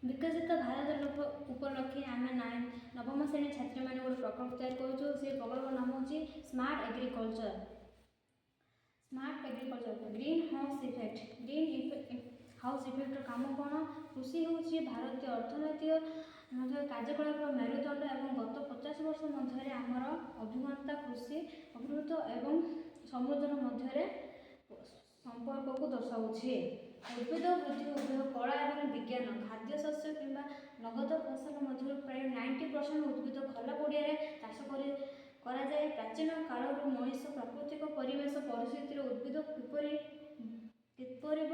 विकसित भारत उपलक्षे आम नवम श्रेणी छात्री मैंने गोटे प्रकल्प तैयार करूँ से प्रकल्प नाम हूँ smart agriculture. Smart agriculture green house effect. Green house effector काम कौन? कृषि हूँ भारतीय अर्थनैतिक कार्यकलाप मेरुदंड और गत 50 वर्ष मध्य आमर अभिज्ञता कृषि अभिवृद्ध और समृद्धि मध्य संपर्क को दर्शाऊे। उद्भिद वृद्धि उभय कला और विज्ञान खाद्य शस्य कि नगद फसल मध्य प्राय 90% उद्भिद खोला पड़िया चाष करा जाए। प्राचीन कालू मनीष प्राकृतिक परिवेश परिस्थिति उद्भिद किपरि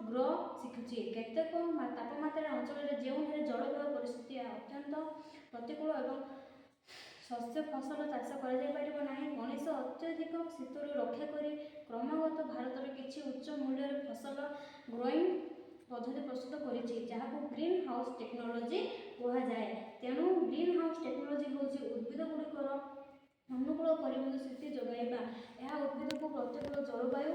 ग्रो शिखुची। केतेक तापमात्रा अंचल जो जलवायु परिस्थिति अत्यंत प्रतिकूल और शस्य फसल चाष कर मनीष अत्यधिक शीतर रक्षा कर क्रमागत भारत किसी उच्च मूल्य फसल ग्रोइंग पद्धति प्रस्तुत कर ग्रीन हाउस टेक्नोलोजी कहुए। तेणु ग्रीन हाउस टेक्नोलोजी हूँ उद्भिद गुड़िकर अनुकूल परिवेश स्थिति जोगाइबा। यह उद्भिद को प्रतिकूल जलवायु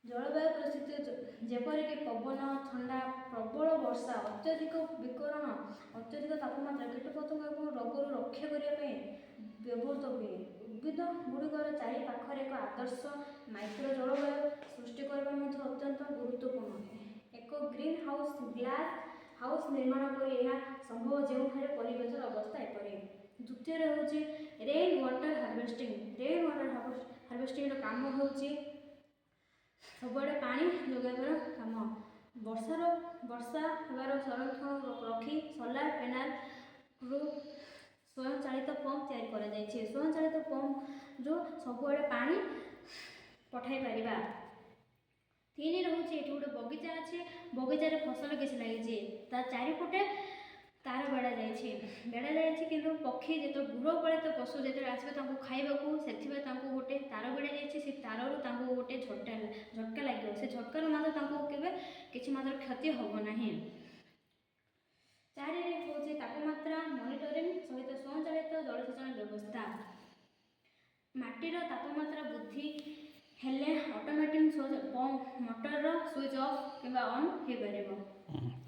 परिस्थिति जेपरिक पवन ठंडा प्रबल वर्षा अत्यधिक विकरण अत्यधिक तापमात्रा कीटपतंग और रोगर रक्षा करने व्यवहृत हुए। उद्भिद गुड़िकर चारि पाखर एक आदर्श माइक्रो जलवायु सृष्टि करने अत्यंत गुरुत्वपूर्ण। एक ग्रीन हाउस ग्लास हाउस निर्माण कर यह संभव जो परिवेश अवस्था एपरी। द्वितीय हूँ rain water harvesting. Rain water harvesting काम हूँ सबुआड़े पानी जोगाइबार काम। वर्षा होबार संरक्षण रखी सोलार पैनल रु स्वयं चालित पंप तैयारी करा जायछि। स्वयं चालित पंप जो सबुआड़े पानी पठाई पारिबा। तीन रोचे ये गोटे बगीचा अच्छे बगीचार फसल किसी लगी चारिपटे तार बेड़ा जाइए कि पक्षी जो गृहपालित पशु जो आसवे खाइबा से गोटे तार बेड़ा जाइए तार गोटे झटका लगे से झटकार मात्र किसी मात्र क्षति हम ना। चारि हूँ तापमात्रा मॉनिटरिंग सहित स्वयंचालित जलसेचन व्यवस्था। माटीर तापमात्रा वृद्धि हेले ऑटोमेटिक मोटर स्विच ऑफ कि ऑन हो पार।